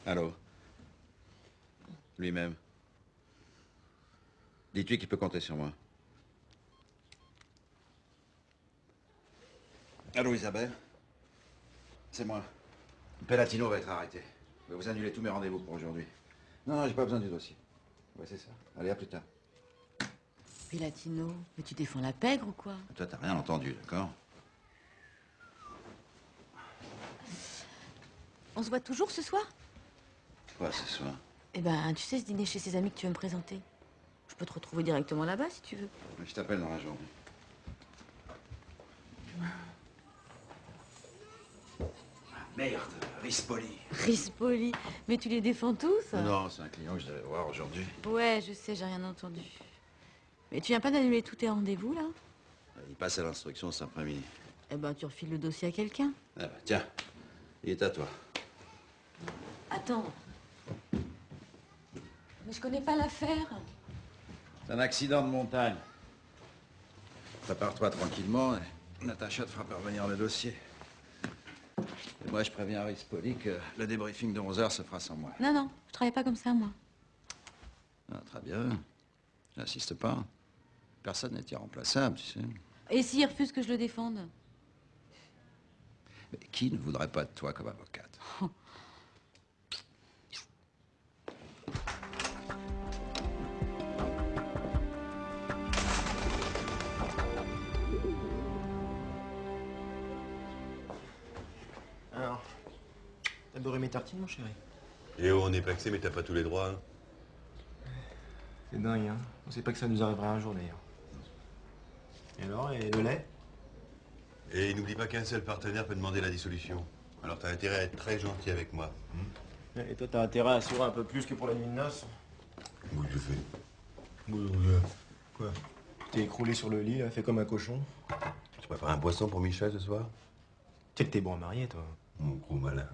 Allô? Lui-même. Dis-lui qu'il peut compter sur moi. Allô, Isabelle? C'est moi. Pellatino va être arrêté. Je vais vous annuler tous mes rendez-vous pour aujourd'hui. Non, j'ai pas besoin du dossier. Ouais, c'est ça. Allez, à plus tard. Pellatino, mais tu défends la pègre ou quoi? Toi, t'as rien entendu, d'accord? On se voit toujours ce soir? Quoi, ce soir? Eh ben, tu sais, ce dîner chez ses amis que tu veux me présenter. Je peux te retrouver directement là-bas, si tu veux. Je t'appelle dans la journée. Merde, Rispoli. Rispoli, mais tu les défends tous? Non, c'est un client que je devais voir aujourd'hui. Ouais, je sais, j'ai rien entendu. Mais tu viens pas d'annuler tous tes rendez-vous, là? Il passe à l'instruction cet après-midi. Eh ben, tu refiles le dossier à quelqu'un. Ah bah, tiens, il est à toi. Attends. Mais je connais pas l'affaire. C'est un accident de montagne. Prépare-toi tranquillement et Natacha te fera parvenir le dossier. Et moi, je préviens Rispoli que le débriefing de 11h se fera sans moi. Non, non, je travaille pas comme ça, moi. Ah, très bien. N'insiste pas. Personne n'est irremplaçable, tu sais. Et s'il refuse que je le défende? Mais qui ne voudrait pas de toi comme avocate? Alors, t'as beurré mes tartines, mon chéri? Et oh, on est paxé, mais t'as pas tous les droits. Hein. C'est dingue, hein. On sait pas que ça nous arrivera un jour, d'ailleurs. Et alors, et le lait? Et n'oublie pas qu'un seul partenaire peut demander la dissolution. Alors t'as intérêt à être très gentil avec moi. Et toi, t'as intérêt à sourire un peu plus que pour la nuit de noces. Oui, je fais. Quoi? T'es écroulé sur le lit, là, fait comme un cochon. Tu prépares un boisson pour Michel ce soir? Tu sais que t'es bon à marier, toi. Mon gros malin.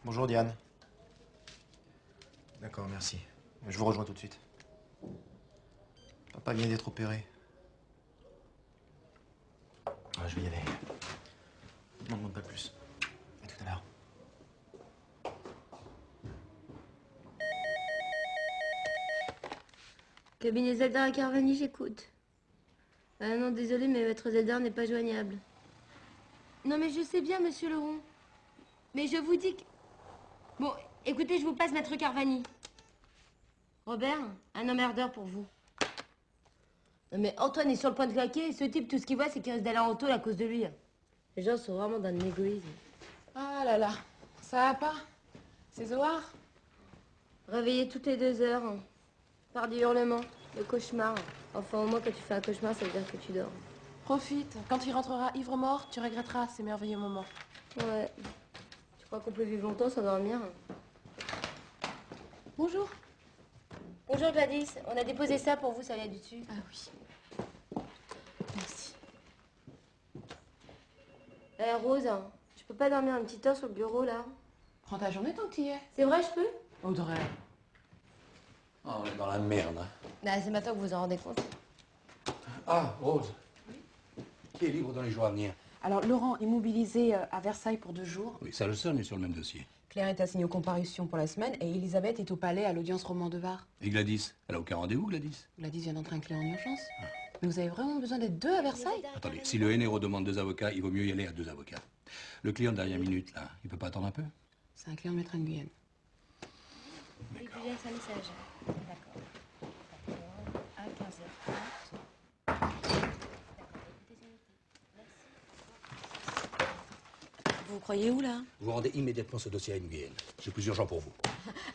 Bonjour, Diane. D'accord, merci. Je vous rejoins tout de suite. Papa vient d'être opéré. Ah, je vais y aller. Ne m'en demande pas plus. À tout à l'heure. Cabinet Zeldar à Carvani, j'écoute. Ah non, désolé, mais Maître Zeldar n'est pas joignable. Non, mais je sais bien, monsieur Laurent. Mais je vous dis que... Bon, écoutez, je vous passe Maître Carvani. Robert, un emmerdeur pour vous. Non, mais Antoine est sur le point de claquer, et ce type, tout ce qu'il voit, c'est qu'il reste d'aller en tôle à cause de lui. Les gens sont vraiment dans l'égoïsme. Ah là là, ça va pas? C'est Zohar? Réveillé toutes les 2 heures, hein. Par du hurlement, le cauchemar. Enfin, au moins, quand tu fais un cauchemar, ça veut dire que tu dors. Profite, quand il rentrera ivre-mort, tu regretteras ces merveilleux moments. Ouais. Tu crois qu'on peut vivre longtemps sans dormir? Bonjour. Bonjour Gladys, on a déposé ça pour vous, ça vient du dessus. Ah oui. Merci. Rose, je peux pas dormir un petit heure sur le bureau, là? Prends ta journée tant que t'y es. C'est vrai, je peux? Audrey. Oh, on est dans la merde. Hein. Bah, c'est maintenant que vous en rendez compte. Ah, Rose. Qui est libre dans les jours à venir? Alors, Laurent est mobilisé à Versailles pour 2 jours. Oui, ça le sonne, est sur le même dossier. Claire est assignée aux comparutions pour la semaine et Elisabeth est au palais à l'audience Roman de Var. Et Gladys? Elle a aucun rendez-vous, Gladys? Gladys vient d'entrer un client en urgence. Mais vous avez vraiment besoin d'être 2 à Versailles? Attendez, si le NRO demande 2 avocats, il vaut mieux y aller à 2 avocats. Le client de dernière minute, là, il peut pas attendre un peu? C'est un client de Maître Nguyen. Et puis, laisse un message. D'accord. À 15h30. Vous vous croyez où, là? Vous rendez immédiatement ce dossier à Nguyen. C'est plus urgent pour vous.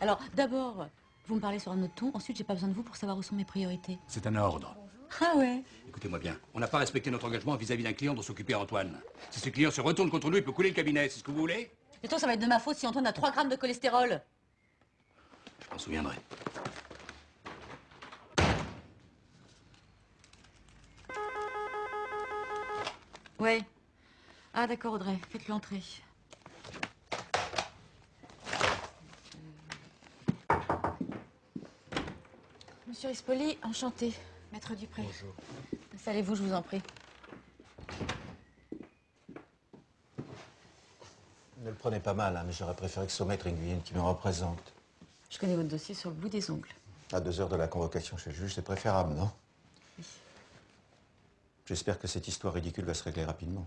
Alors, d'abord, vous me parlez sur un autre ton. Ensuite, j'ai pas besoin de vous pour savoir où sont mes priorités. C'est un ordre. Ah ouais? Écoutez-moi bien, on n'a pas respecté notre engagement vis-à-vis d'un client dont s'occupait Antoine. Si ce client se retourne contre nous, il peut couler le cabinet. C'est ce que vous voulez? Plutôt, ça va être de ma faute si Antoine a 3 grammes de cholestérol. Je m'en souviendrai. Ouais. Ah d'accord, Audrey, faites-le entrer. Monsieur Rispoli, enchanté. Maître Dupré. Bonjour. Installez-vous, je vous en prie. Ne le prenez pas mal, hein, mais j'aurais préféré que ce soit Maître Nguyen qui me représente. Je connais votre dossier sur le bout des ongles. À 2 heures de la convocation chez le juge, c'est préférable, non? Oui. J'espère que cette histoire ridicule va se régler rapidement.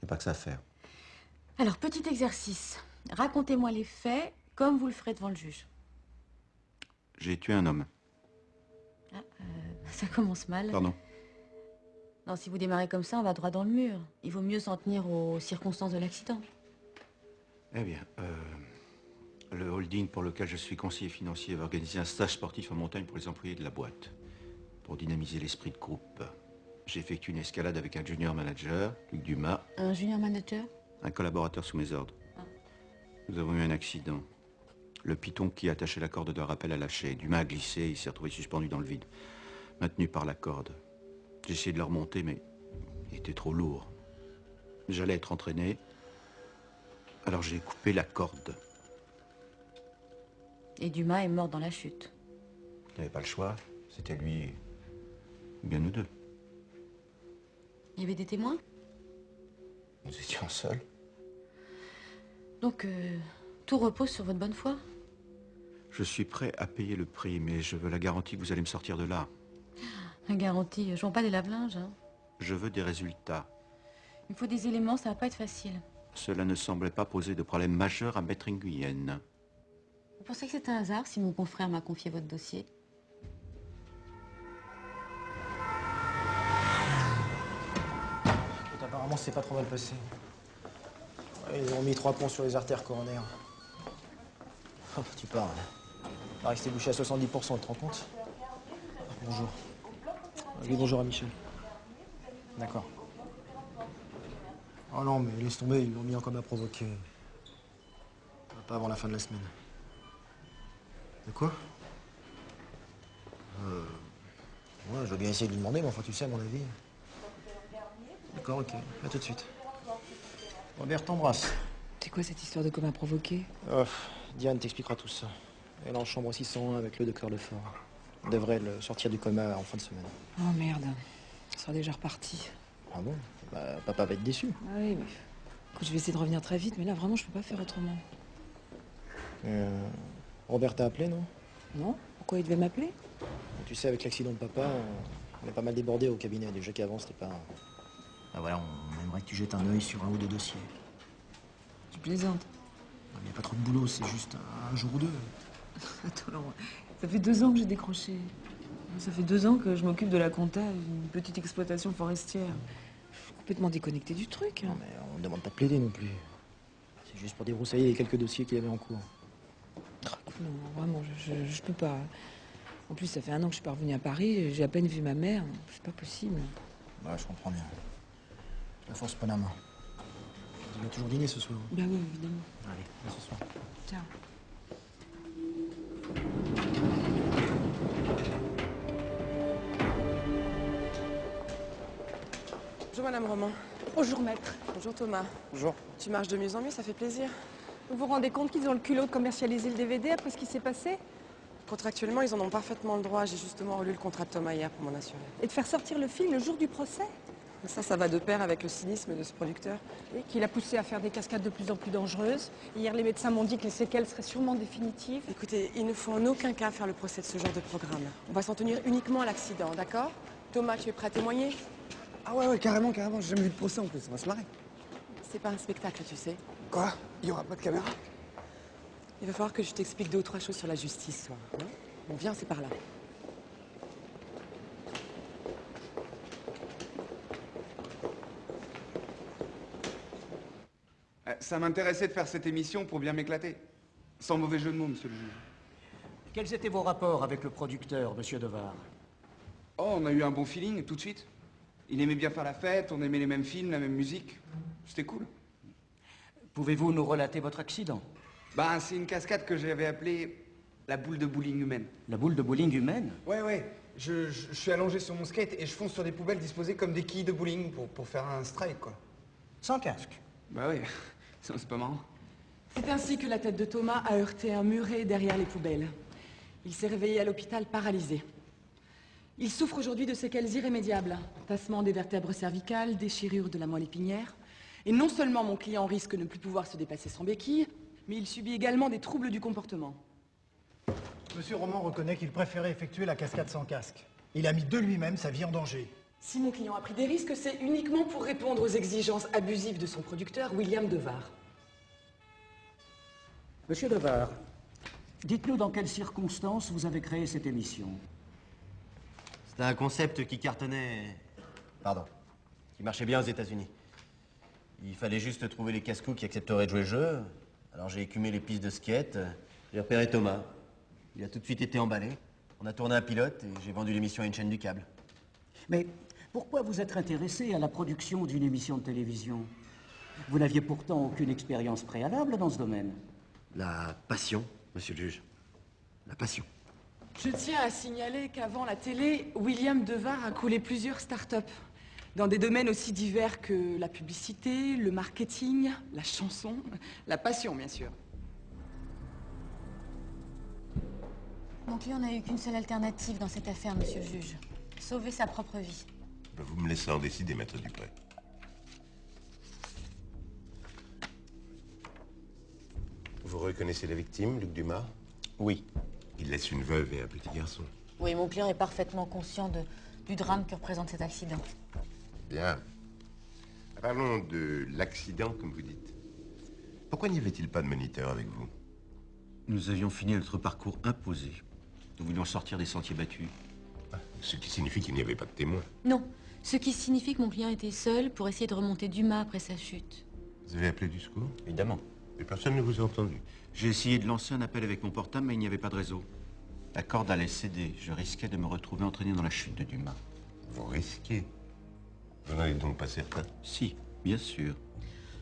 Il n'y a pas que ça à faire. Alors, petit exercice. Racontez-moi les faits comme vous le ferez devant le juge. J'ai tué un homme. Ça commence mal. Pardon. Non, si vous démarrez comme ça, on va droit dans le mur. Il vaut mieux s'en tenir aux circonstances de l'accident. Eh bien, le holding pour lequel je suis conseiller financier va organiser un stage sportif en montagne pour les employés de la boîte. Pour dynamiser l'esprit de groupe. J'ai effectué une escalade avec un junior manager, Luc Dumas, Un junior manager? un collaborateur sous mes ordres. Ah. Nous avons eu un accident. Le piton qui attachait la corde de rappel a lâché. Dumas a glissé et il s'est retrouvé suspendu dans le vide. Maintenu par la corde. J'ai essayé de le remonter, mais il était trop lourd. J'allais être entraîné. Alors j'ai coupé la corde. Et Dumas est mort dans la chute. Il n'y avait pas le choix. C'était lui ou bien nous deux. Il y avait des témoins? Nous étions seuls. Donc, tout repose sur votre bonne foi? Je suis prêt à payer le prix, mais je veux la garantie que vous allez me sortir de là. La garantie, je vends pas des lave-linges, hein. Je veux des résultats. Il me faut des éléments, ça va pas être facile. Cela ne semblait pas poser de problème majeur à Maître Nguyen. Vous pensez que c'est un hasard si mon confrère m'a confié votre dossier? Apparemment, c'est pas trop mal passé. Ouais, ils ont mis 3 ponts sur les artères coronaires. Oh, tu parles. Il paraît que c'était bouché à 70%, tu te rends compte? Bonjour. Je dis bonjour à Michel. D'accord. Oh non, mais laisse tomber, ils l'ont mis en coma provoqué. Pas avant la fin de la semaine. De quoi? Ouais, je vais bien essayer de lui demander, mais enfin, tu sais, à mon avis. D'accord, ok. À tout de suite. Robert, t'embrasse. C'est quoi cette histoire de coma provoqué? Oh, Diane t'expliquera tout ça. Elle est en chambre 601 avec le docteur Lefort. On devrait le sortir du coma en fin de semaine. Oh merde, ça sera déjà reparti. Ah bon? Bah, papa va être déçu. Ah oui, mais... Écoute, je vais essayer de revenir très vite, mais là, vraiment, je peux pas faire autrement. Robert t'a appelé, non? Non? Pourquoi il devait m'appeler? Tu sais, avec l'accident de papa, on est pas mal débordé au cabinet. Déjà qu'avant, c'était pas... Ah voilà, on aimerait que tu jettes un œil sur un ou deux dossiers. Tu plaisantes. Il n'y a pas trop de boulot, c'est juste un jour ou deux. Attends, Laurent, ça fait 2 ans que j'ai décroché. Ça fait 2 ans que je m'occupe de la compta d'une petite exploitation forestière. Je suis complètement déconnectée du truc. Non, mais on ne demande pas de plaider non plus. C'est juste pour débroussailler les quelques dossiers qu'il avait en cours. Non, vraiment, je peux pas. En plus, ça fait 1 an que je suis pas revenue à Paris, j'ai à peine vu ma mère. C'est pas possible. Ouais, je comprends bien. La force Panama. Tu vas toujours dîner ce soir. Ben oui, évidemment. Allez, à ce soir. Ciao. Bonjour Madame Romain. Bonjour maître. Bonjour Thomas. Bonjour. Tu marches de mieux en mieux, ça fait plaisir. Vous vous rendez compte qu'ils ont le culot de commercialiser le DVD après ce qui s'est passé? Contractuellement, ils en ont parfaitement le droit. J'ai justement relu le contrat de Thomas hier pour m'en assurer. Et de faire sortir le film le jour du procès? Ça va de pair avec le cynisme de ce producteur. Oui, qui l'a poussé à faire des cascades de plus en plus dangereuses. Hier, les médecins m'ont dit que les séquelles seraient sûrement définitives. Écoutez, il ne faut en aucun cas faire le procès de ce genre de programme. On va s'en tenir uniquement à l'accident, d'accord? Thomas, tu es prêt à témoigner? Ah ouais, carrément. J'ai jamais vu de procès en plus, on va se marrer. C'est pas un spectacle, tu sais. Quoi? Il y aura pas de caméra? Il va falloir que je t'explique 2 ou 3 choses sur la justice, toi. Hein? Bon, viens, c'est par là. Ça m'intéressait de faire cette émission pour bien m'éclater. Sans mauvais jeu de mots, monsieur le juge. Quels étaient vos rapports avec le producteur, monsieur Devar? Oh, on a eu un bon feeling, tout de suite. Il aimait bien faire la fête, on aimait les mêmes films, la même musique. C'était cool. Pouvez-vous nous relater votre accident? Bah, c'est une cascade que j'avais appelée la boule de bowling humaine. La boule de bowling humaine? Ouais. Je suis allongé sur mon skate et je fonce sur des poubelles disposées comme des quilles de bowling pour faire un strike, quoi. Sans casque? Bah oui, c'est pas marrant. C'est ainsi que la tête de Thomas a heurté un muret derrière les poubelles. Il s'est réveillé à l'hôpital paralysé. Il souffre aujourd'hui de séquelles irrémédiables. Tassement des vertèbres cervicales, déchirure de la moelle épinière Et non seulement mon client risque de ne plus pouvoir se déplacer sans béquille, mais il subit également des troubles du comportement. Monsieur Roman reconnaît qu'il préférait effectuer la cascade sans casque. Il a mis de lui-même sa vie en danger. Si mon client a pris des risques, c'est uniquement pour répondre aux exigences abusives de son producteur, William Devar. Monsieur Devar, dites-nous dans quelles circonstances vous avez créé cette émission. C'était un concept qui cartonnait... Pardon. Qui marchait bien aux États-Unis. Il fallait juste trouver les casse-cous qui accepteraient de jouer le jeu. Alors j'ai écumé les pistes de skate, j'ai repéré Thomas. Il a tout de suite été emballé. On a tourné un pilote et j'ai vendu l'émission à une chaîne du câble. Mais pourquoi vous être intéressé à la production d'une émission de télévision? Vous n'aviez pourtant aucune expérience préalable dans ce domaine. La passion, monsieur le juge. La passion. Je tiens à signaler qu'avant la télé, William Devar a coulé plusieurs start-up dans des domaines aussi divers que la publicité, le marketing, la chanson, la passion, bien sûr. Mon client n'a eu qu'une seule alternative dans cette affaire, monsieur le juge. Sauver sa propre vie. Vous me laissez en décider, maître Dupré. Vous reconnaissez la victime, Luc Dumas? Oui. Il laisse une veuve et un petit garçon. Oui, mon client est parfaitement conscient du drame que représente cet accident. Bien. Parlons de l'accident, comme vous dites. Pourquoi n'y avait-il pas de moniteur avec vous? Nous avions fini notre parcours imposé. Nous voulions sortir des sentiers battus. Ce qui signifie qu'il n'y avait pas de témoin. Non, ce qui signifie que mon client était seul pour essayer de remonter Dumas après sa chute. Vous avez appelé du secours? Évidemment. Et personne ne vous a entendu? J'ai essayé de lancer un appel avec mon portable, mais il n'y avait pas de réseau. La corde allait céder. Je risquais de me retrouver entraîné dans la chute de Dumas. Vous risquez? Vous n'en êtes donc pas certain? Si, bien sûr.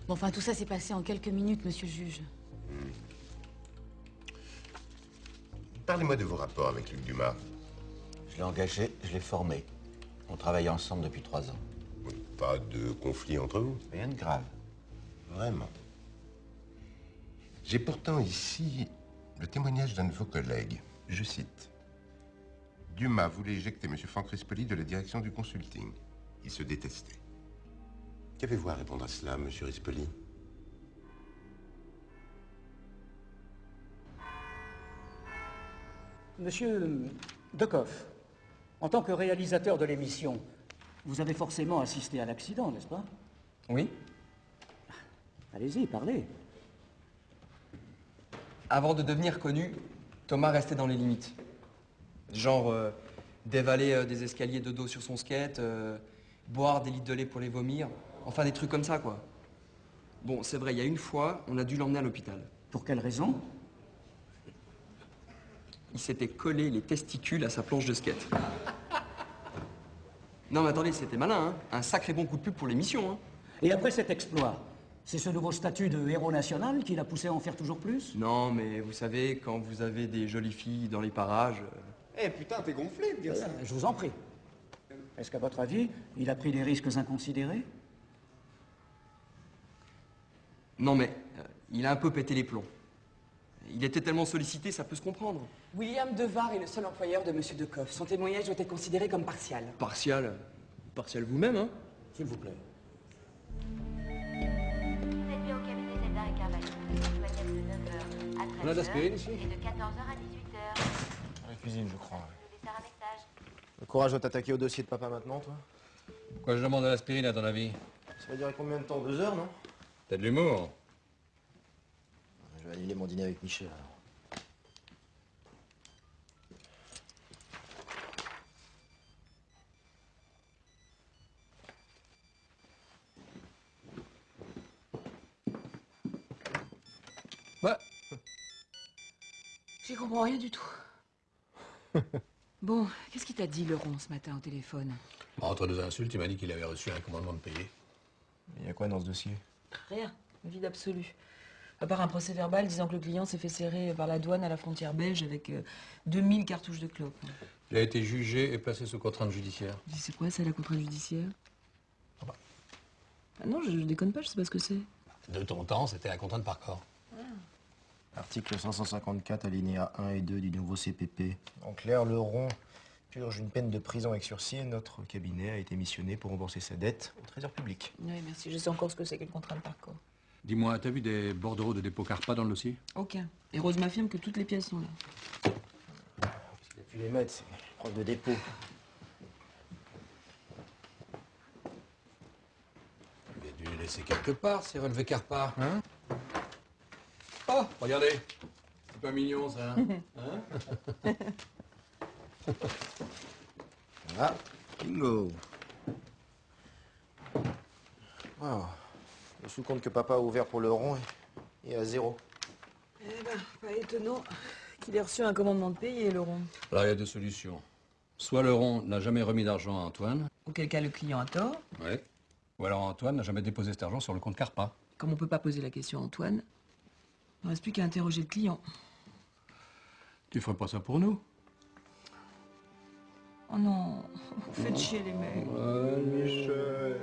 Bon, enfin, tout ça s'est passé en quelques minutes, monsieur le juge. Parlez-moi de vos rapports avec Luc Dumas. Je l'ai engagé, je l'ai formé. On travaille ensemble depuis 3 ans. Pas de conflit entre vous? Rien de grave. Vraiment. J'ai pourtant ici le témoignage d'un de vos collègues. Je cite. Dumas voulait éjecter M. Franck Rispoli de la direction du consulting. Ils se détestaient. Qu'avez-vous à répondre à cela, M. Rispoli? Monsieur Decoff, en tant que réalisateur de l'émission, vous avez forcément assisté à l'accident, n'est-ce pas? Oui. Allez-y, parlez. Avant de devenir connu, Thomas restait dans les limites. Genre, dévaler des escaliers de dos sur son skate, boire des litres de lait pour les vomir, enfin des trucs comme ça, quoi. Bon, c'est vrai, il y a une fois, on a dû l'emmener à l'hôpital. Pour quelle raison? Il s'était collé les testicules à sa planche de skate. Non mais attendez, c'était malin, hein. Un sacré bon coup de pub pour l'émission, hein. Et après cet exploit, c'est ce nouveau statut de héros national qui l'a poussé à en faire toujours plus? Non, mais vous savez, quand vous avez des jolies filles dans les parages... Eh putain, t'es gonflé de dire ça. Je vous en prie. Est-ce qu'à votre avis, il a pris des risques inconsidérés? Non mais, il a un peu pété les plombs. Il était tellement sollicité, ça peut se comprendre. William Devar est le seul employeur de monsieur Decoff. Son témoignage doit être considéré comme partial. Partial? Partial vous-même, hein? S'il vous plaît. On a de l'aspirine ici? Et de 14h à 18h. À la cuisine, je crois. Le courage de t'attaquer au dossier de papa maintenant, toi? Pourquoi je demande de l'aspirine, à ton avis? Ça va durer combien de temps? 2 heures, non? T'as de l'humour. Je vais annuler mon dîner avec Michel, alors. Ouais. J'y comprends rien du tout. Bon, qu'est-ce qu'il t'a dit, Laurent, ce matin au téléphone? Entre deux insultes, il m'a dit qu'il avait reçu un commandement de payer. Il y a quoi dans ce dossier? Rien. Vide absolu. À part un procès verbal disant que le client s'est fait serrer par la douane à la frontière belge avec 2000 cartouches de clopes. Il a été jugé et placé sous contrainte judiciaire. C'est quoi ça, la contrainte judiciaire? Ah non, je déconne pas, je sais pas ce que c'est. De ton temps, c'était la contrainte par corps. Article 554, alinéa 1 et 2 du nouveau CPP. En clair, le rond Purge une peine de prison avec sursis, notre cabinet a été missionné pour rembourser sa dette au trésor public. Oui, merci. Je sais encore ce que c'est qu'une contrainte de parcours. Dis-moi, t'as vu des bordereaux de dépôt Carpa dans le dossier? Aucun. Et Rose m'affirme que toutes les pièces sont là. Parce qu'il a pu les mettre, c'est preuve de dépôt. Il a dû les laisser quelque part, ces relevés Carpa. Hein? Oh, regardez. C'est pas mignon, ça. Hein? Voilà, bingo. Wow. Le sous-compte que papa a ouvert pour le rond est à 0. Eh ben, pas étonnant qu'il ait reçu un commandement de payer, le rond. Alors, il y a deux solutions. Soit le rond n'a jamais remis d'argent à Antoine. Auquel cas le client a tort. Ouais. Ou alors Antoine n'a jamais déposé cet argent sur le compte Carpa. Comme on peut pas poser la question à Antoine, il ne reste plus qu'à interroger le client. Tu ferais pas ça pour nous? Oh non, vous faites chier les mecs. Ouais, Michel.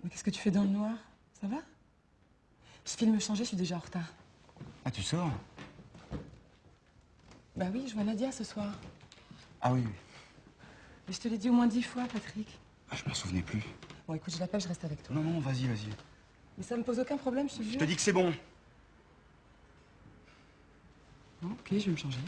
Mais qu'est-ce que tu fais dans le noir? Ça va? Je file me changer, je suis déjà en retard. Ah, tu sors? Bah oui, je vois Nadia ce soir. Ah oui. Mais je te l'ai dit au moins 10 fois, Patrick. Ah, je m'en souvenais plus. Bon, écoute, je l'appelle, je reste avec toi. Non, non, vas-y, vas-y. Mais ça me pose aucun problème, je te jure. Je te dis que c'est bon. Bon, ok, je vais me changer.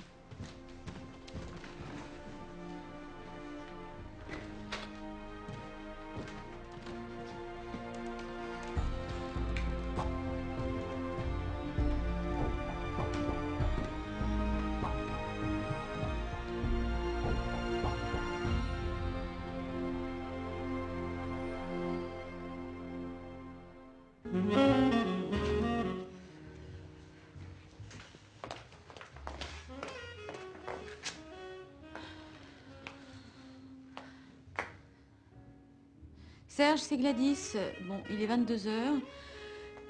Serge, c'est Gladys. Bon, il est 22h.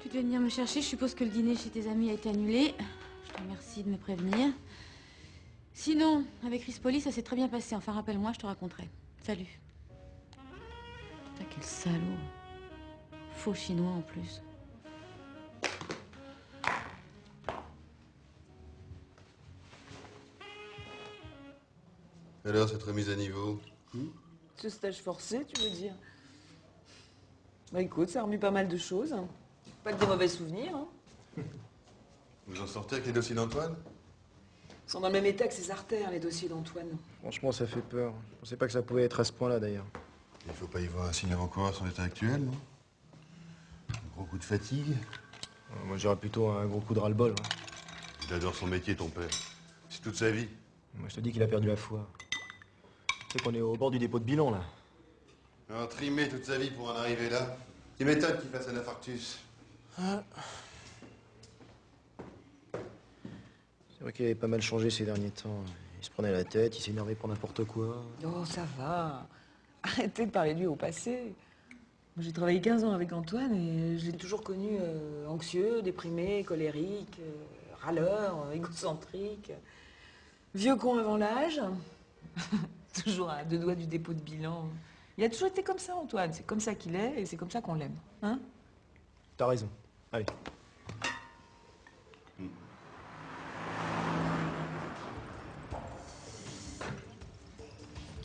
Tu devais venir me chercher. Je suppose que le dîner chez tes amis a été annulé. Je te remercie de me prévenir. Sinon, avec Rispoli, ça s'est très bien passé. Enfin, rappelle-moi, je te raconterai. Salut. Putain, quel salaud. Faux chinois en plus. Alors, cette remise à niveau? Ce stage forcé, tu veux dire? Bah écoute, ça a remis pas mal de choses. Pas que des mauvais souvenirs. Hein. Vous en sortez avec les dossiers d'Antoine? Ils sont dans le même état que ces artères, les dossiers d'Antoine. Franchement, ça fait peur. Je pensais pas que ça pouvait être à ce point-là, d'ailleurs. Il faut pas y voir un signe avant-coureur à son état actuel, non? Un gros coup de fatigue? Moi, j'irais plutôt un gros coup de ras-le-bol. Hein. Il adore son métier, ton père. C'est toute sa vie. Moi, je te dis qu'il a perdu la foi. Tu sais qu'on est au bord du dépôt de bilan, là. Alors, trimer toute sa vie pour en arriver là. Tu m'étonnes qu'il fasse un infarctus. Ah. C'est vrai qu'il avait pas mal changé ces derniers temps. Il se prenait la tête, il s'énervait pour n'importe quoi. Oh, ça va. Arrêtez de parler de lui au passé. Moi, j'ai travaillé 15 ans avec Antoine et je l'ai toujours connu anxieux, déprimé, colérique, râleur, égocentrique, vieux con avant l'âge, toujours à 2 doigts du dépôt de bilan. Il a toujours été comme ça, Antoine. C'est comme ça qu'il est et c'est comme ça qu'on l'aime. Hein? T'as raison. Allez.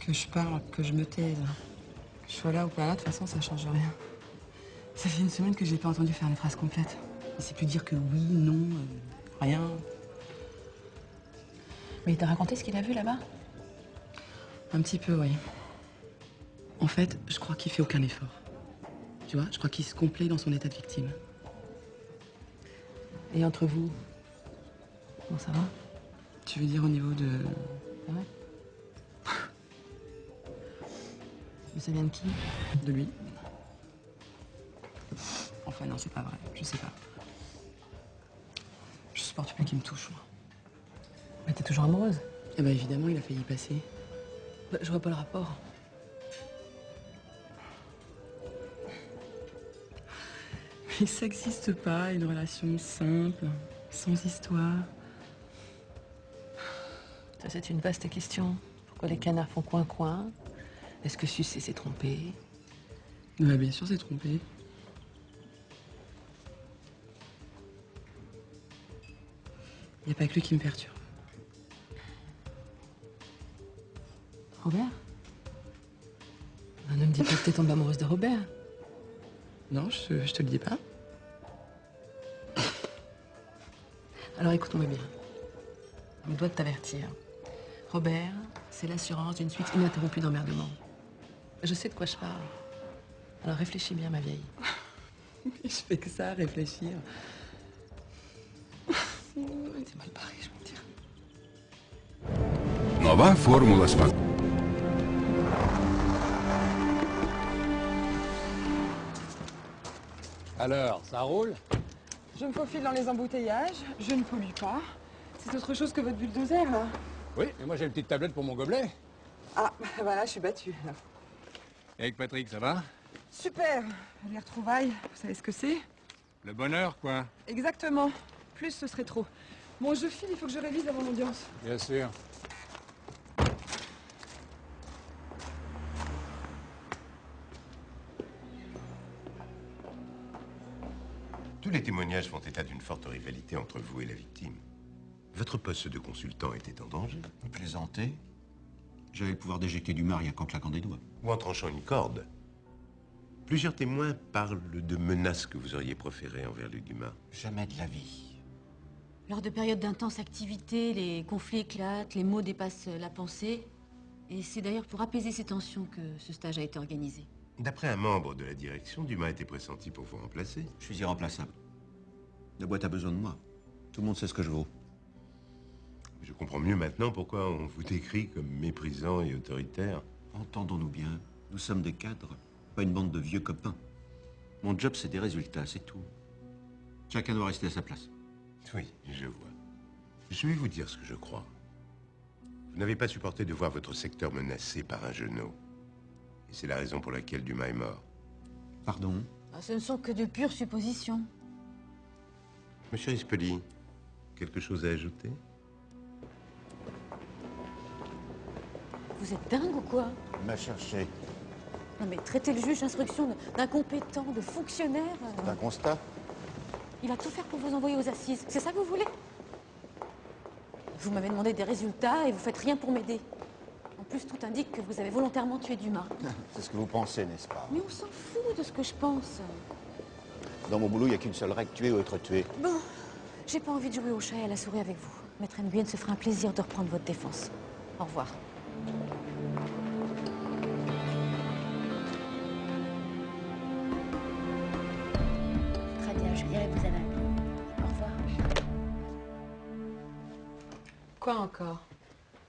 Que je parle, que je me taise. Que je sois là ou pas là, de toute façon, ça change rien. Ça fait une semaine que j'ai pas entendu faire une phrase complète. Il sait plus dire que oui, non, rien. Mais il t'a raconté ce qu'il a vu là-bas? Un petit peu, oui. En fait, je crois qu'il fait aucun effort. Tu vois, je crois qu'il se complaît dans son état de victime. Et entre vous, comment ça va? Tu veux dire au niveau de... Ouais. Mais ça vient de qui? De lui. Enfin non, c'est pas vrai, je sais pas. Je supporte plus qu'il me touche, moi. Mais t'es toujours amoureuse? Eh ben évidemment, il a failli y passer. Bah, je vois pas le rapport. Mais ça n'existe pas, une relation simple, sans histoire. Ça, c'est une vaste question. Quand les canards font coin-coin, est-ce que Sucé s'est trompé? Bah, bien sûr, c'est trompé. Il n'y a pas que lui qui me perturbe. Robert? Ne me dis pas que t'es tombée amoureuse de Robert. Non, je te le dis pas. Alors écoute-moi bien. Je me dois de t'avertir. Robert, c'est l'assurance d'une suite ininterrompue d'emmerdements. Je sais de quoi je parle. Alors réfléchis bien, ma vieille. Je fais que ça, réfléchir. C'est mal barré, je m'en tire. Нова формула смак. Alors, ça roule? Je me faufile dans les embouteillages, je ne pollue pas. C'est autre chose que votre bulldozer, là. Oui, mais moi j'ai une petite tablette pour mon gobelet. Ah, voilà, je suis battue. Là. Et avec Patrick, ça va? Super. Les retrouvailles, vous savez ce que c'est? Le bonheur, quoi. Exactement. Plus, ce serait trop. Bon, je file, il faut que je révise avant l'audience. Bien sûr. Tous les témoignages font état d'une forte rivalité entre vous et la victime. Votre poste de consultant était en danger. Vous plaisantez? J'avais le pouvoir d'éjecter Dumas rien qu'en claquant des doigts. Ou en tranchant une corde. Plusieurs témoins parlent de menaces que vous auriez proférées envers le Dumas. Jamais de la vie. Lors de périodes d'intense activité, les conflits éclatent, les mots dépassent la pensée. Et c'est d'ailleurs pour apaiser ces tensions que ce stage a été organisé. D'après un membre de la direction, Dumas était pressenti pour vous remplacer. Je suis irremplaçable. La boîte a besoin de moi. Tout le monde sait ce que je vaux. Je comprends mieux maintenant pourquoi on vous décrit comme méprisant et autoritaire. Entendons-nous bien, nous sommes des cadres, pas une bande de vieux copains. Mon job, c'est des résultats, c'est tout. Chacun doit rester à sa place. Oui, je vois. Je vais vous dire ce que je crois. Vous n'avez pas supporté de voir votre secteur menacé par un genou. Et c'est la raison pour laquelle Dumas est mort. Pardon? Ce ne sont que de pures suppositions. Monsieur Rispoli, quelque chose à ajouter? Vous êtes dingue ou quoi? Il m'a cherché. Non mais traiter le juge d'instruction d'incompétent, de fonctionnaire... C'est un constat? Il va tout faire pour vous envoyer aux assises. C'est ça que vous voulez? Vous m'avez demandé des résultats et vous faites rien pour m'aider. En plus, tout indique que vous avez volontairement tué Dumas. C'est ce que vous pensez, n'est-ce pas? Mais on s'en fout de ce que je pense. Dans mon boulot, il n'y a qu'une seule règle, tuer ou être tué. Bon, j'ai pas envie de jouer au chat et à la souris avec vous. Maître Nguyen se fera un plaisir de reprendre votre défense. Au revoir. Très bien, je viendrai vous avoir. Au revoir. Quoi encore?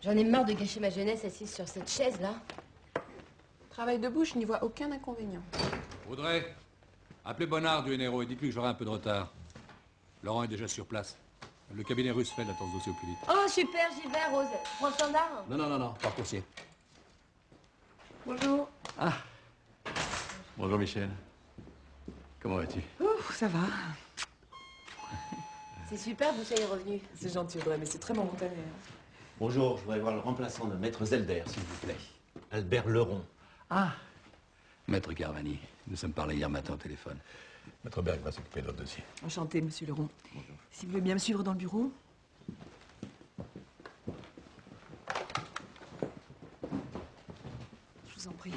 J'en ai marre de gâcher ma jeunesse assise sur cette chaise-là. Travail debout, je n'y vois aucun inconvénient. Audrey, appelez Bonnard du NRO et dites-lui que j'aurai un peu de retard. Laurent est déjà sur place. Le cabinet russe fait attend ce dossier au plus vite. Oh, super, j'y vais, Rose. Prends le standard. Non, par coursier. Bonjour. Ah. Bonjour Michel. Comment vas-tu? Ouh, ça va. C'est super, vous soyez revenu. C'est gentil, Audrey, mais c'est très momentané. Bonjour, je voudrais voir le remplaçant de Maître Zelder, s'il vous plaît. Albert Leron. Ah. Maître Carvani, nous sommes parlé hier matin au téléphone. Maître Berg va s'occuper de votre dossier. Enchanté, monsieur Leron. Bonjour. Si vous voulez bien me suivre dans le bureau. Je vous en prie.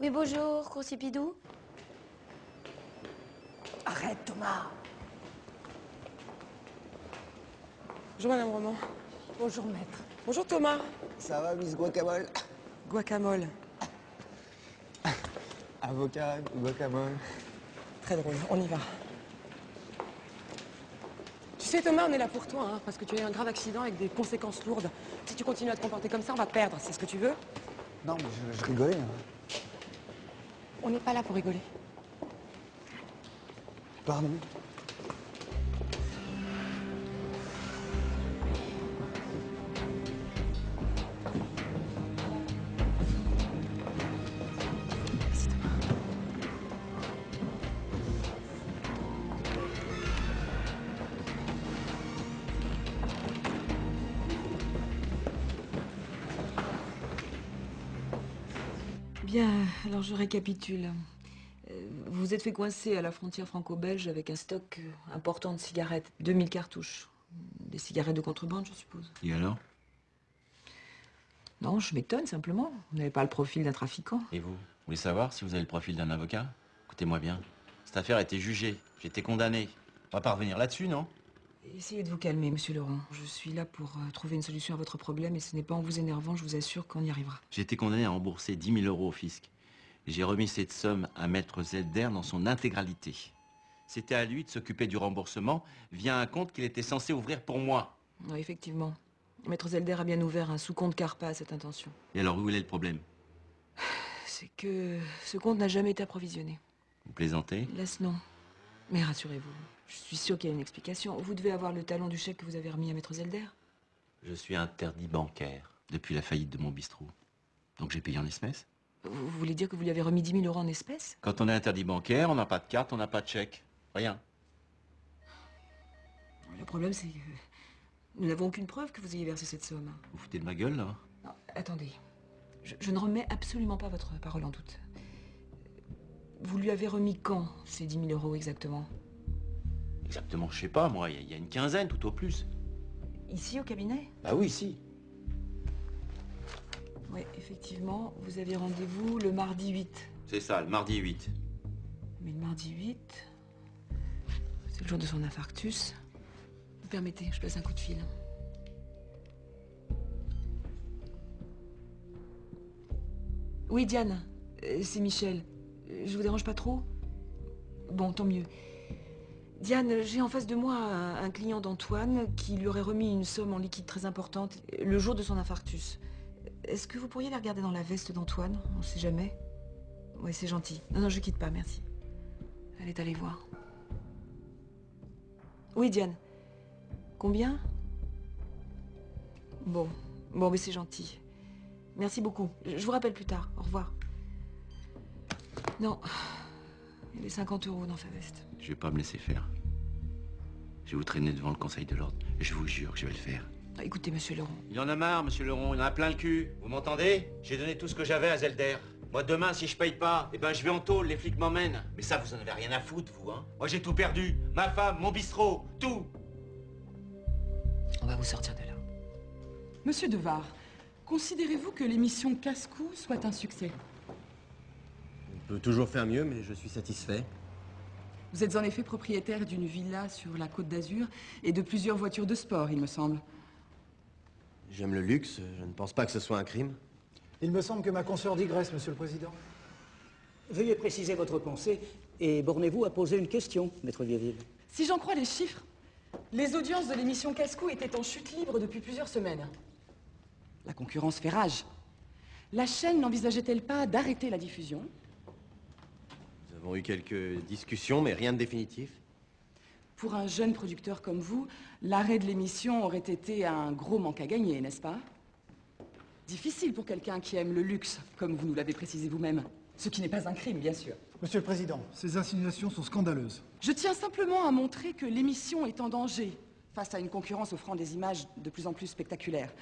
Oui, bonjour, Coursier Pidou. Arrête, Thomas. Bonjour, Madame Roman. Bonjour, maître. Bonjour, Thomas. Ça va, Miss Guacamole? Guacamole. Avocat, guacamole. Très drôle, on y va. Tu sais, Thomas, on est là pour toi, hein, parce que tu as eu un grave accident avec des conséquences lourdes. Si tu continues à te comporter comme ça, on va perdre. C'est ce que tu veux? Non, mais je rigolais. Hein. On n'est pas là pour rigoler. Pardon. Bien, alors je récapitule. Vous vous êtes fait coincer à la frontière franco-belge avec un stock important de cigarettes. 2000 cartouches. Des cigarettes de contrebande, je suppose. Et alors? Non, je m'étonne simplement. Vous n'avez pas le profil d'un trafiquant. Et vous voulez savoir si vous avez le profil d'un avocat? Écoutez-moi bien. Cette affaire a été jugée. J'ai été condamné. On va pas revenir là-dessus, non? Essayez de vous calmer, monsieur Laurent. Je suis là pour trouver une solution à votre problème et ce n'est pas en vous énervant, je vous assure qu'on y arrivera. J'ai été condamné à rembourser 10 000 € au fisc. J'ai remis cette somme à Maître Zelder dans son intégralité. C'était à lui de s'occuper du remboursement via un compte qu'il était censé ouvrir pour moi. Oui, effectivement. Maître Zelder a bien ouvert un sous-compte CARPA à cette intention. Et alors, où est le problème? C'est que ce compte n'a jamais été approvisionné. Vous plaisantez? Hélas, non. Mais rassurez-vous, je suis sûre qu'il y a une explication. Vous devez avoir le talon du chèque que vous avez remis à Maître Zelder. Je suis interdit bancaire depuis la faillite de mon bistrot. Donc j'ai payé en espèces. Vous voulez dire que vous lui avez remis 10 000 € en espèces? Quand on est interdit bancaire, on n'a pas de carte, on n'a pas de chèque. Rien. Le problème, c'est que nous n'avons aucune preuve que vous ayez versé cette somme. Vous foutez de ma gueule, là? Non, attendez. Je ne remets absolument pas votre parole en doute. Vous lui avez remis quand, ces 10 000 € exactement? Exactement, je sais pas, moi, il y a une quinzaine, tout au plus. Ici, au cabinet? Bah oui, si. Oui, effectivement, vous avez rendez-vous le mardi 8. C'est ça, le mardi 8. Mais le mardi 8, c'est le jour de son infarctus. Vous permettez, je passe un coup de fil. Oui, Diane, c'est Michel. Je vous dérange pas trop? Bon, tant mieux. Diane, j'ai en face de moi un client d'Antoine qui lui aurait remis une somme en liquide très importante le jour de son infarctus. Est-ce que vous pourriez la regarder dans la veste d'Antoine? On ne sait jamais. Oui, c'est gentil. Non, non, je quitte pas, merci. Elle est allée voir. Oui, Diane. Combien? Bon, mais c'est gentil. Merci beaucoup. Je vous rappelle plus tard. Au revoir. Non, il y avait 50 € dans sa veste. Je vais pas me laisser faire. Je vais vous traîner devant le Conseil de l'Ordre. Et je vous jure que je vais le faire. Ah, écoutez, monsieur Laurent. Il en a marre, monsieur Laurent, il en a plein le cul. Vous m'entendez? J'ai donné tout ce que j'avais à Zelder. Moi, demain, si je paye pas, eh ben, je vais en tôle, les flics m'emmènent. Mais ça, vous en avez rien à foutre, vous, hein? Moi, j'ai tout perdu. Ma femme, mon bistrot, tout. On va vous sortir de là. Monsieur Devar, considérez-vous que l'émission Casse-Cou soit un succès? On peut toujours faire mieux, mais je suis satisfait. Vous êtes en effet propriétaire d'une villa sur la Côte d'Azur et de plusieurs voitures de sport, il me semble. J'aime le luxe, je ne pense pas que ce soit un crime. Il me semble que ma consoeur digresse, Monsieur le Président. Veuillez préciser votre pensée et bornez-vous à poser une question, Maître Vieville. Si j'en crois les chiffres, les audiences de l'émission Casse-Cou étaient en chute libre depuis plusieurs semaines. La concurrence fait rage. La chaîne n'envisageait-elle pas d'arrêter la diffusion? Nous avons eu quelques discussions, mais rien de définitif. Pour un jeune producteur comme vous, l'arrêt de l'émission aurait été un gros manque à gagner, n'est-ce pas? Difficile pour quelqu'un qui aime le luxe, comme vous nous l'avez précisé vous-même. Ce qui n'est pas un crime, bien sûr. Monsieur le Président, ces insinuations sont scandaleuses. Je tiens simplement à montrer que l'émission est en danger face à une concurrence offrant des images de plus en plus spectaculaires.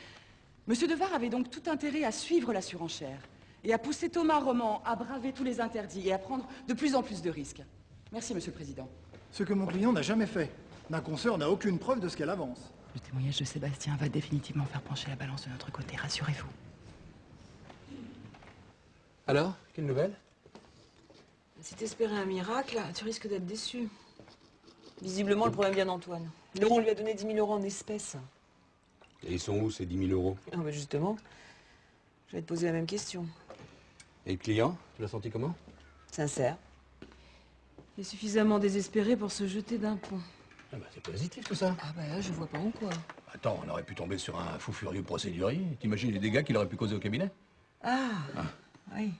Monsieur Devar avait donc tout intérêt à suivre la surenchère et à pousser Thomas Roman à braver tous les interdits et à prendre de plus en plus de risques. Merci, Monsieur le Président. Ce que mon client n'a jamais fait. Ma consoeur n'a aucune preuve de ce qu'elle avance. Le témoignage de Sébastien va définitivement faire pencher la balance de notre côté, rassurez-vous. Alors, quelle nouvelle? Si t'espérais un miracle, tu risques d'être déçu. Visiblement, le problème vient d'Antoine. Laurent lui a donné 10 000 € en espèces. Et ils sont où, ces 10 000 €? Ah bah justement, je vais te poser la même question. Et le client, tu l'as senti comment? Sincère. Il est suffisamment désespéré pour se jeter d'un pont. Ah bah c'est positif tout ça. Ah bah là, je vois pas en quoi. Attends, on aurait pu tomber sur un fou furieux procédurier. T'imagines les dégâts qu'il aurait pu causer au cabinet? Ah, oui.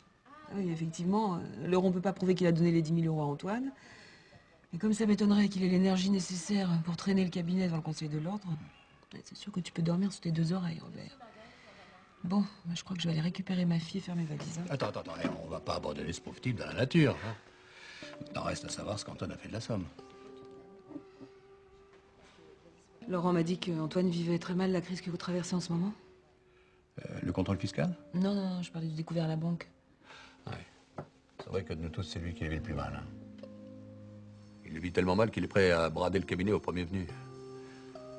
Oui, effectivement, Laurent peut pas prouver qu'il a donné les 10 000 € à Antoine. Et comme ça m'étonnerait qu'il ait l'énergie nécessaire pour traîner le cabinet devant le Conseil de l'Ordre, c'est sûr que tu peux dormir sur tes deux oreilles, Robert. Bon, bah, je crois que je vais aller récupérer ma fille et faire mes valises. Hein. Attends, on va pas abandonner ce pauvre type dans la nature. Hein. Il en reste à savoir ce qu'Antoine a fait de la somme. Laurent m'a dit qu'Antoine vivait très mal la crise que vous traversez en ce moment. Le contrôle fiscal? Non, je parlais du découvert à la banque. C'est vrai que de nous tous, c'est lui qui les vit le plus mal. Hein. Il le vit tellement mal qu'il est prêt à brader le cabinet au premier venu.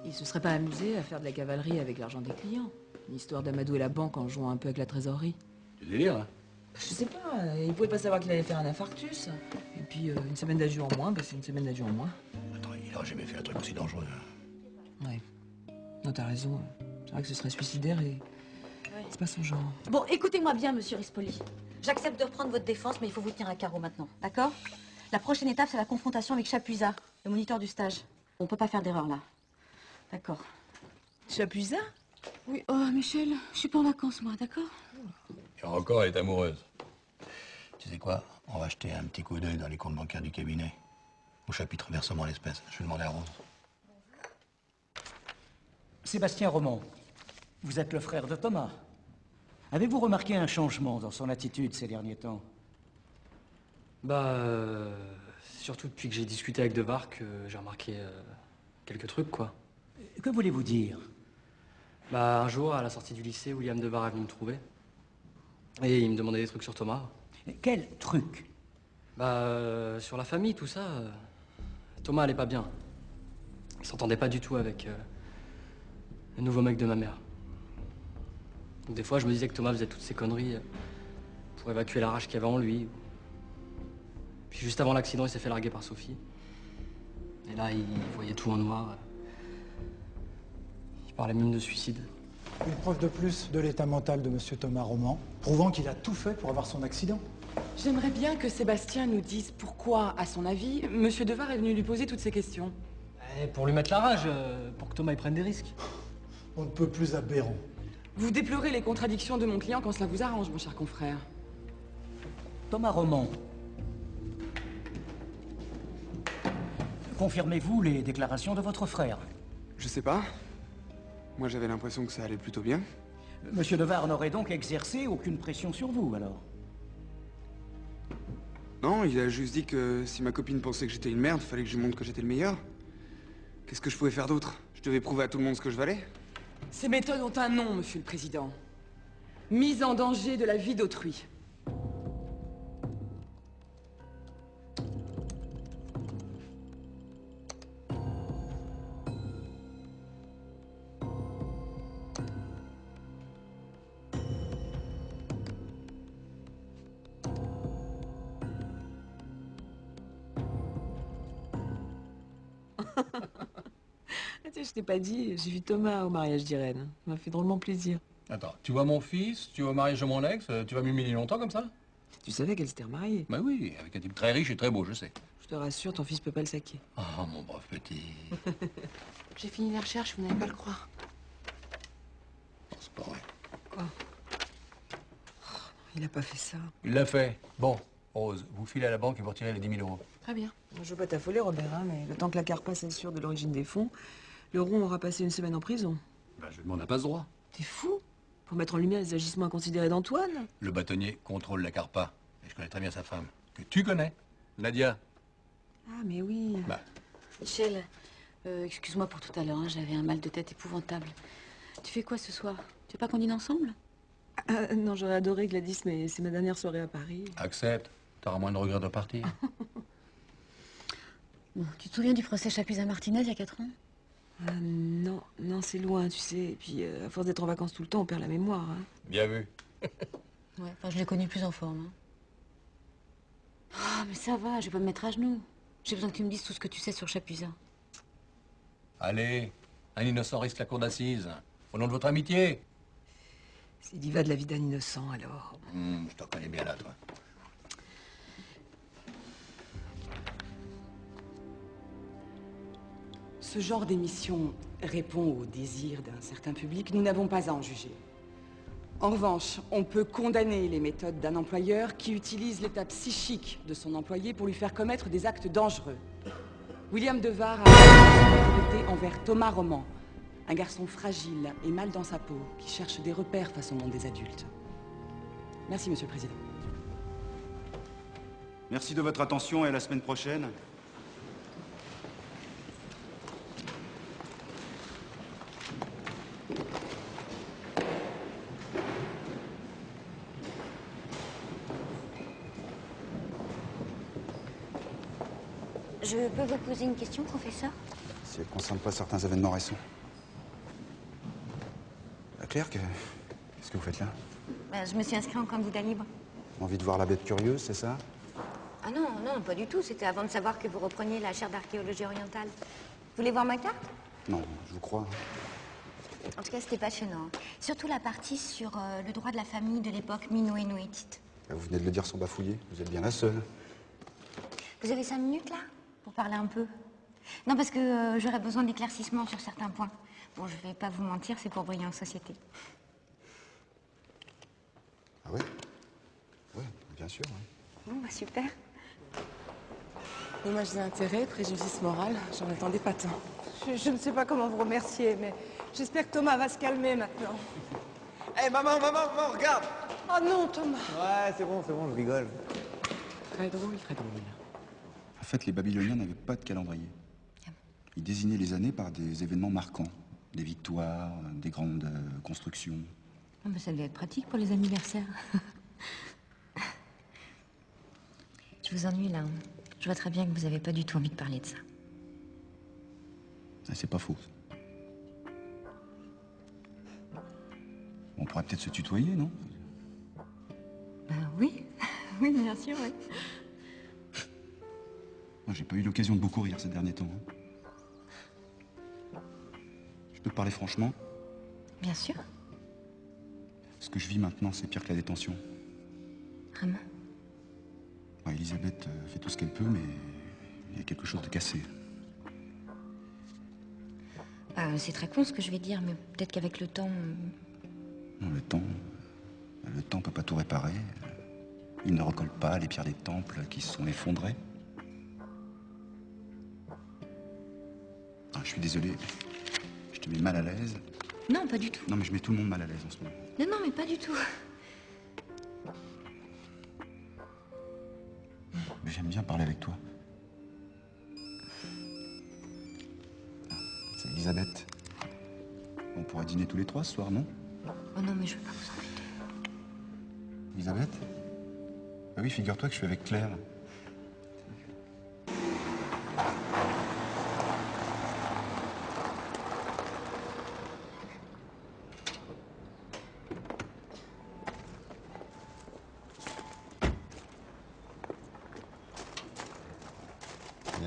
Il se serait pas amusé à faire de la cavalerie avec l'argent des clients. Une histoire d'amadouer la banque en jouant un peu avec la trésorerie. Tu délires, hein? Je sais pas, il pouvait pas savoir qu'il allait faire un infarctus. Et puis une semaine d'adieu en moins, bah c'est une semaine d'adieu en moins. Attends, il aurait jamais fait un truc aussi dangereux. Ouais. Non, t'as raison. C'est vrai que ce serait suicidaire et c'est pas son genre. Bon, écoutez-moi bien, monsieur Rispoli. J'accepte de reprendre votre défense, mais il faut vous tenir à carreau maintenant, d'accord? La prochaine étape, c'est la confrontation avec Chapuisat, le moniteur du stage. On peut pas faire d'erreur là. D'accord. Chapuisat? Oui, oh Michel, je suis pas en vacances moi, d'accord? Et encore, elle est amoureuse. Tu sais quoi? On va jeter un petit coup d'œil dans les comptes bancaires du cabinet. Au chapitre versement à l'espèce. Je vais demander à Rose. Sébastien Roman, vous êtes le frère de Thomas. Avez-vous remarqué un changement dans son attitude ces derniers temps? Surtout depuis que j'ai discuté avec Devar que j'ai remarqué quelques trucs, quoi. Que voulez-vous dire? Un jour, à la sortie du lycée, William Devar est venu me trouver. Et il me demandait des trucs sur Thomas. Quel truc? Sur la famille, tout ça. Thomas allait pas bien. Il s'entendait pas du tout avec le nouveau mec de ma mère. Donc des fois, je me disais que Thomas faisait toutes ces conneries pour évacuer la rage qu'il y avait en lui. Puis juste avant l'accident, il s'est fait larguer par Sophie. Et là, il voyait tout en noir. Il parlait même de suicide. Une preuve de plus de l'état mental de monsieur Thomas Roman, prouvant qu'il a tout fait pour avoir son accident. J'aimerais bien que Sébastien nous dise pourquoi, à son avis, monsieur Devar est venu lui poser toutes ces questions. Pour lui mettre la rage, pour que Thomas y prenne des risques. On ne peut plus aberrant. Vous déplorez les contradictions de mon client quand cela vous arrange, mon cher confrère. Thomas Roman, confirmez-vous les déclarations de votre frère? Je sais pas. Moi, j'avais l'impression que ça allait plutôt bien. Monsieur Devar n'aurait donc exercé aucune pression sur vous, alors? Non, il a juste dit que si ma copine pensait que j'étais une merde, fallait que je lui montre que j'étais le meilleur. Qu'est-ce que je pouvais faire d'autre? Je devais prouver à tout le monde ce que je valais. Ces méthodes ont un nom, monsieur le président. Mise en danger de la vie d'autrui. Je t'ai pas dit, j'ai vu Thomas au mariage d'Irène. Ça m'a fait drôlement plaisir. Attends, tu vois mon fils, tu vas au mariage de mon ex, tu vas m'humilier longtemps comme ça? Tu savais qu'elle s'était remariée? Bah oui, avec un type très riche et très beau, je sais. Je te rassure, ton fils peut pas le saquer. Oh, mon brave petit. J'ai fini les recherches, vous n'allez pas le croire. C'est pas vrai. Quoi? Oh, il a pas fait ça. Il l'a fait. Bon, Rose, vous filez à la banque et vous retirez les 10 000 euros. Très bien. Je veux pas t'affoler, Robert, hein, mais le temps que la CARPA s'assure de l'origine des fonds, le rond aura passé une semaine en prison. Je demande à pas ce droit. T'es fou? Pour mettre en lumière les agissements inconsidérés d'Antoine? Le bâtonnier contrôle la CARPA. Et je connais très bien sa femme. Que tu connais. Nadia. Ah, mais oui. Michel, excuse-moi pour tout à l'heure, hein, j'avais un mal de tête épouvantable. Tu fais quoi ce soir? Tu veux pas qu'on dîne ensemble? Non, j'aurais adoré Gladys, mais c'est ma dernière soirée à Paris. Accepte. T'auras moins de regrets de partir. Bon, tu te souviens du procès Chapuisat-Martinez il y a 4 ans? Non, c'est loin, tu sais. Et puis, à force d'être en vacances tout le temps, on perd la mémoire. Hein. Bien vu. Ouais, enfin, je l'ai connu plus en forme. Hein. Ah, mais ça va, je vais pas me mettre à genoux. J'ai besoin que tu me dises tout ce que tu sais sur Chapuisat. Allez, un innocent risque la cour d'assises. Au nom de votre amitié. C'est diva de la vie d'un innocent, alors. Je t'en connais bien là, toi. Ce genre d'émission répond aux désirs d'un certain public. Nous n'avons pas à en juger. En revanche, on peut condamner les méthodes d'un employeur qui utilise l'état psychique de son employé pour lui faire commettre des actes dangereux. William Devar a son autorité envers Thomas Roman, un garçon fragile et mal dans sa peau qui cherche des repères face au monde des adultes. Merci, Monsieur le Président. Merci de votre attention et à la semaine prochaine. Je peux vous poser une question, professeur? Si elle ne concerne pas certains événements récents. Claire, qu'est-ce que vous faites là? Je me suis inscrite en candidat libre. Envie de voir la bête curieuse, c'est ça? Ah non, non, pas du tout. C'était avant de savoir que vous repreniez la chaire d'archéologie orientale. Vous voulez voir ma carte? Non, je vous crois. En tout cas, c'était passionnant. Surtout la partie sur le droit de la famille de l'époque minoénoïtite. Vous venez de le dire sans bafouiller. Vous êtes bien la seule. Vous avez 5 minutes, là, pour parler un peu? Non, parce que j'aurais besoin d'éclaircissements sur certains points. Bon, je vais pas vous mentir, c'est pour briller en société. Ah oui? Oui, bien sûr, oui. Bon, bah super. Dommages et intérêts, préjudice moral, j'en attendais pas tant. Je ne sais pas comment vous remercier, mais j'espère que Thomas va se calmer maintenant. Hé, maman, regarde! Oh non, Thomas! Ouais, c'est bon, je rigole. Très drôle, très drôle. En fait, les Babyloniens n'avaient pas de calendrier. Ils désignaient les années par des événements marquants. Des victoires, des grandes constructions. Ah, bah, ça devait être pratique pour les anniversaires. Je vous ennuie, là. Hein. Je vois très bien que vous n'avez pas du tout envie de parler de ça. Ah, c'est pas faux. On pourrait peut-être se tutoyer, non? Oui. Oui, bien sûr, oui. Moi, j'ai pas eu l'occasion de beaucoup rire ces derniers temps. Hein. Je peux te parler franchement? Bien sûr. Ce que je vis maintenant, c'est pire que la détention. Vraiment? Ouais, Elisabeth fait tout ce qu'elle peut, mais il y a quelque chose de cassé. C'est très con ce que je vais dire, mais peut-être qu'avec le temps... Non, le temps peut pas tout réparer. Il ne recolle pas les pierres des temples qui se sont effondrées. Ah, je suis désolé. Je te mets mal à l'aise. Non, pas du tout. Non, mais je mets tout le monde mal à l'aise en ce moment. Non, non, mais pas du tout. Mais j'aime bien parler avec toi. Ah, c'est Elisabeth. On pourrait dîner tous les trois ce soir, non? Oh non, mais je veux pas vous embêter. Elisabeth? Bah oui, figure-toi que je suis avec Claire.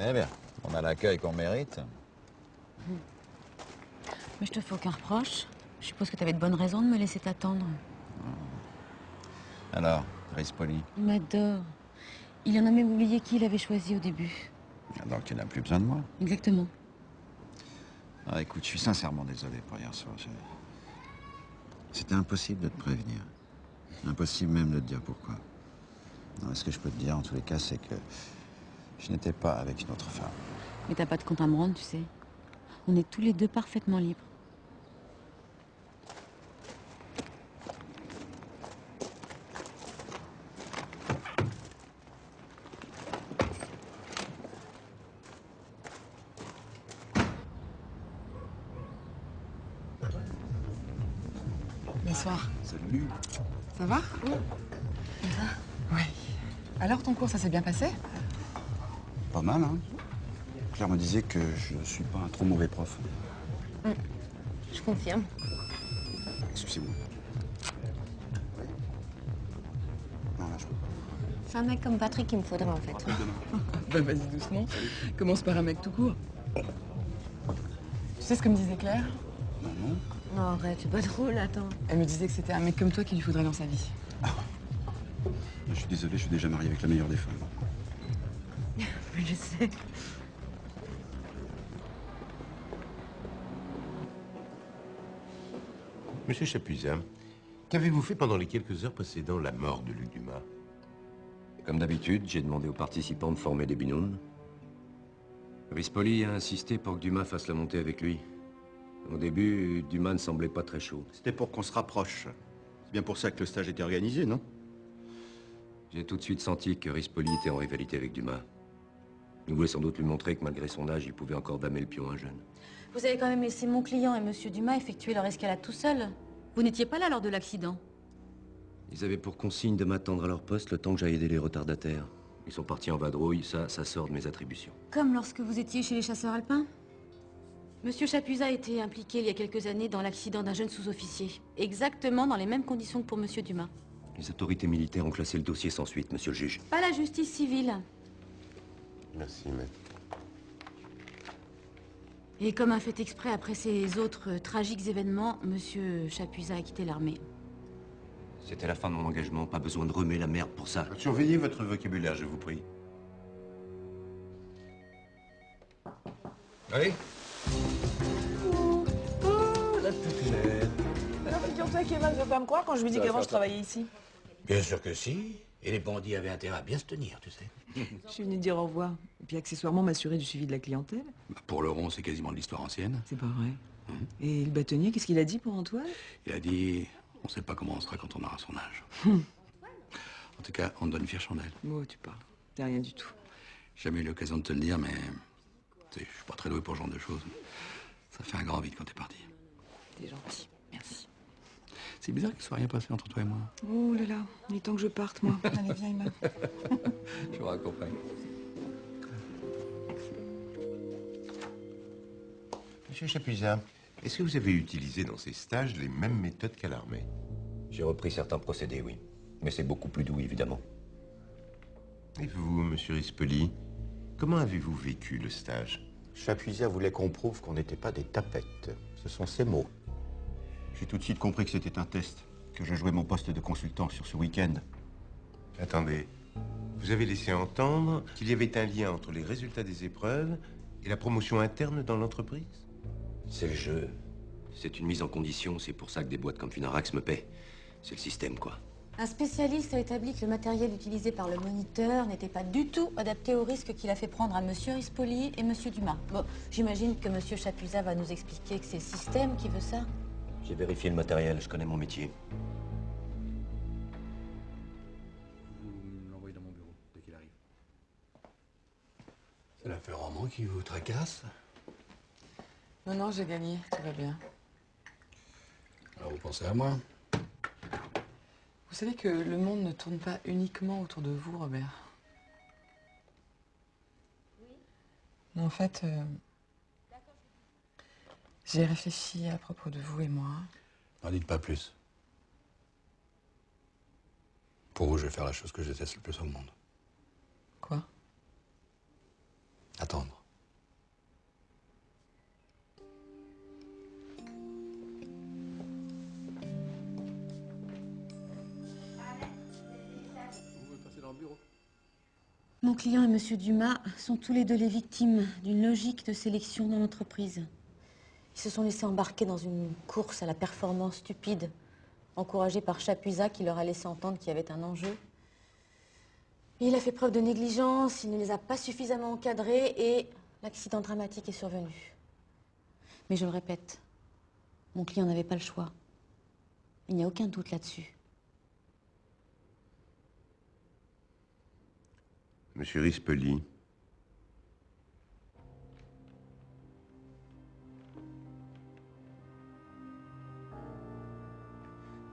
Eh bien, on a l'accueil qu'on mérite. Mais je te fais aucun reproche. Je suppose que tu avais de bonnes raisons de me laisser t'attendre. Alors, Rispoli, Il m'adore. Il en a même oublié qui il avait choisi au début. donc tu n'as plus besoin de moi. Exactement. Ah, écoute, je suis sincèrement désolé pour hier soir. C'était impossible de te prévenir. Impossible même de te dire pourquoi. Non, ce que je peux te dire, en tous les cas, c'est que je n'étais pas avec une autre femme. Mais t'as pas de compte à me rendre, tu sais. On est tous les deux parfaitement libres. Bonsoir. Salut. Ça va? Oui. Oui. Alors, ton cours, ça s'est bien passé? Pas mal, hein? Claire me disait que je suis pas un trop mauvais prof. Je confirme. Excusez-moi. Non, là, je... C'est un mec comme Patrick qu'il me faudrait, en fait. Bah, vas-y doucement. Commence par un mec tout court. Tu sais ce que me disait Claire? Non. Non, arrête, c'est pas drôle, attends. Elle me disait que c'était un mec comme toi qu'il lui faudrait dans sa vie. Je suis désolé, je suis déjà marié avec la meilleure des femmes. Je sais. Monsieur Chapuisat, qu'avez-vous fait pendant les quelques heures précédant la mort de Luc Dumas? Comme d'habitude, j'ai demandé aux participants de former des binômes. Rispoli a insisté pour que Dumas fasse la montée avec lui. Au début, Dumas ne semblait pas très chaud. C'était pour qu'on se rapproche. C'est bien pour ça que le stage était organisé, non? J'ai tout de suite senti que Rispoli était en rivalité avec Dumas. Il voulait sans doute lui montrer que malgré son âge, il pouvait encore damer le pion à un jeune. Vous avez quand même laissé mon client et Monsieur Dumas effectuer leur escalade tout seuls. Vous n'étiez pas là lors de l'accident. Ils avaient pour consigne de m'attendre à leur poste le temps que j'aille aider les retardataires. Ils sont partis en vadrouille, ça sort de mes attributions. Comme lorsque vous étiez chez les chasseurs alpins? Monsieur Chapuzat a été impliqué il y a quelques années dans l'accident d'un jeune sous-officier. Exactement dans les mêmes conditions que pour Monsieur Dumas. Les autorités militaires ont classé le dossier sans suite, monsieur le juge. Pas la justice civile. Merci, maître. Et comme un fait exprès après ces autres tragiques événements, Monsieur Chapuzat a quitté l'armée. C'était la fin de mon engagement, pas besoin de remuer la merde pour ça. Surveillez votre vocabulaire, je vous prie. Oui. Oh, la toute belle. Alors, figure-toi qu'Emma ne veut pas me croire quand je lui dis qu'avant je travaillais ici. Bien sûr que si. Et les bandits avaient intérêt à bien se tenir, tu sais. Je suis venue dire au revoir. Et puis accessoirement m'assurer du suivi de la clientèle. Bah, pour le rond, c'est quasiment de l'histoire ancienne. C'est pas vrai. Et le bâtonnier, qu'est-ce qu'il a dit pour Antoine? Il a dit, on sait pas comment on sera quand on aura son âge. En tout cas, on te donne une fière chandelle. Oh, tu parles. C'est rien du tout. J'ai jamais eu l'occasion de te le dire, mais tu sais, je suis pas très doué pour ce genre de choses. Ça fait un grand vide quand t'es parti. T'es gentil. Merci. C'est bizarre qu'il soit rien passé entre toi et moi. Oh là là, il est temps que je parte, moi. Allez, viens, Emma. Je vous raccompagne. Monsieur Chapuzat, est-ce que vous avez utilisé dans ces stages les mêmes méthodes qu'à l'armée? J'ai repris certains procédés, oui. Mais c'est beaucoup plus doux, évidemment. Et vous, monsieur Rispoli, comment avez-vous vécu le stage? Chapuzat voulait qu'on prouve qu'on n'était pas des tapettes. Ce sont ses mots. J'ai tout de suite compris que c'était un test, que je jouais mon poste de consultant sur ce week-end. Attendez, vous avez laissé entendre qu'il y avait un lien entre les résultats des épreuves et la promotion interne dans l'entreprise? C'est le jeu. C'est une mise en condition, c'est pour ça que des boîtes comme Funarax me paient. C'est le système, quoi. Un spécialiste a établi que le matériel utilisé par le moniteur n'était pas du tout adapté au risque qu'il a fait prendre à Monsieur Rispoli et Monsieur Dumas. Bon, j'imagine que Monsieur Chapuzat va nous expliquer que c'est le système qui veut ça. J'ai vérifié le matériel, je connais mon métier. Vous l'envoyez dans mon bureau, dès qu'il arrive. C'est l'affaire Roman qui vous tracasse? Non, non, j'ai gagné, tout va bien. Alors vous pensez à moi? Vous savez que le monde ne tourne pas uniquement autour de vous, Robert. Mais en fait, j'ai réfléchi à propos de vous et moi. N'en dites pas plus. Pour vous, je vais faire la chose que je déteste le plus au monde. Quoi? Attendre. Mon client et Monsieur Dumas sont tous les deux les victimes d'une logique de sélection dans l'entreprise. Ils se sont laissés embarquer dans une course à la performance stupide, encouragée par Chapuzat qui leur a laissé entendre qu'il y avait un enjeu. Et il a fait preuve de négligence, il ne les a pas suffisamment encadrés et l'accident dramatique est survenu. Mais je le répète, mon client n'avait pas le choix. Il n'y a aucun doute là-dessus. Monsieur Rispoli.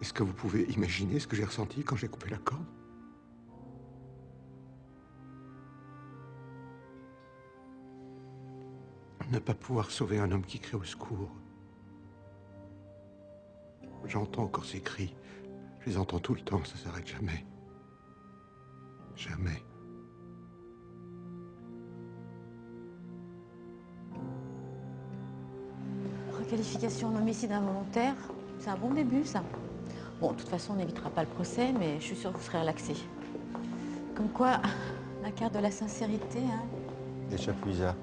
Est-ce que vous pouvez imaginer ce que j'ai ressenti quand j'ai coupé la corde? Ne pas pouvoir sauver un homme qui crie au secours. J'entends encore ces cris. Je les entends tout le temps, ça s'arrête jamais. Jamais. Requalification en homicide involontaire, c'est un bon début, ça. Bon, de toute façon, on n'évitera pas le procès, mais je suis sûre que vous serez relaxé. Comme quoi, la carte de la sincérité, hein. Et Chapuzat?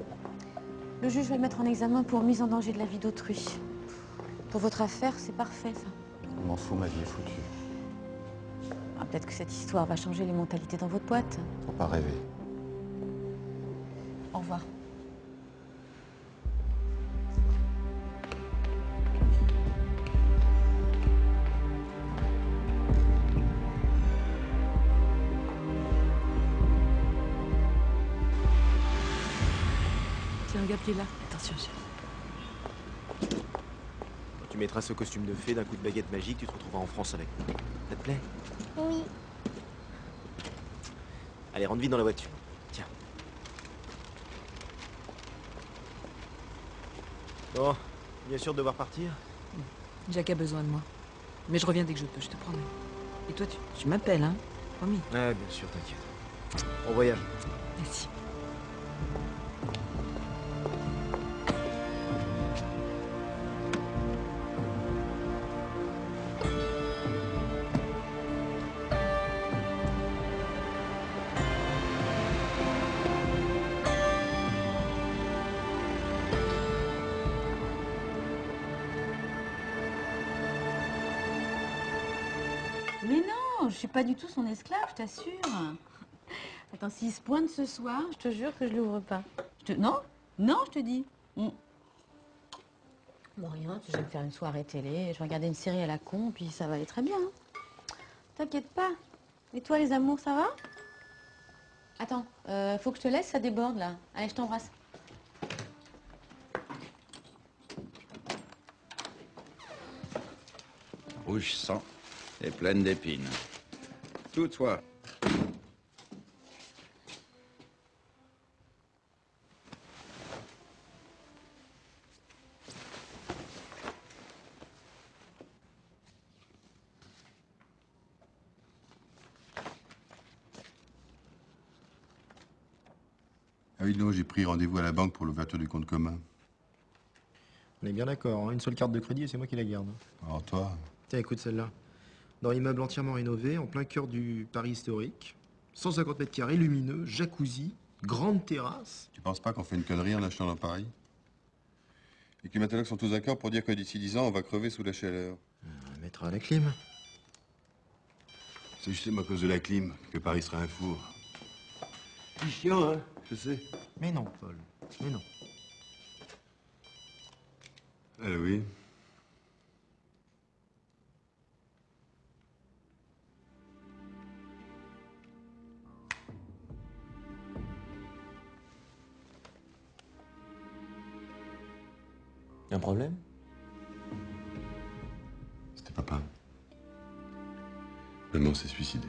Le juge va le mettre en examen pour mise en danger de la vie d'autrui. Pour votre affaire, c'est parfait, ça. Je m'en fous, ma vie est foutue. Ah, peut-être que cette histoire va changer les mentalités dans votre boîte. Faut pas rêver. Au revoir. Tiens, regarde qui est là. Attention, chérie. Tu mettras ce costume de fée d'un coup de baguette magique, tu te retrouveras en France avec. Ça te plaît? Oui. Allez, rentre vite dans la voiture. Tiens. Bon, bien sûr de devoir partir? Jack a besoin de moi. Mais je reviens dès que je peux, je te promets. Et toi, tu m'appelles, hein? Promis. Ouais, bien sûr, t'inquiète. Bon voyage. Merci. Mais non, je suis pas du tout son esclave, je t'assure. Attends, s'il se pointe ce soir, je te jure que je l'ouvre pas. Non, non, je te dis. Bon, rien, je vais me faire une soirée télé, je vais regarder une série à la con, puis ça va aller très bien. Hein. T'inquiète pas. Et toi, les amours, ça va? Attends, faut que je te laisse, ça déborde, là. Allez, je t'embrasse. Rouge sang et pleine d'épines. Tout toi. Ah oui, non, j'ai pris rendez-vous à la banque pour l'ouverture du compte commun. On est bien d'accord, hein, une seule carte de crédit et c'est moi qui la garde. Alors toi? Tiens, écoute celle-là. Dans l'immeuble entièrement rénové, en plein cœur du Paris historique, 150 mètres carrés, lumineux, jacuzzi, grande terrasse. Tu penses pas qu'on fait une connerie en achetant dans Paris? Les climatologues sont tous d'accord pour dire que d'ici 10 ans, on va crever sous la chaleur. On va mettre à la clim. C'est justement à cause de la clim que Paris sera un four. C'est chiant, hein? Je sais. Mais non, Paul. Mais non. Ah oui. Un problème? C'était papa. Maman s'est suicidée.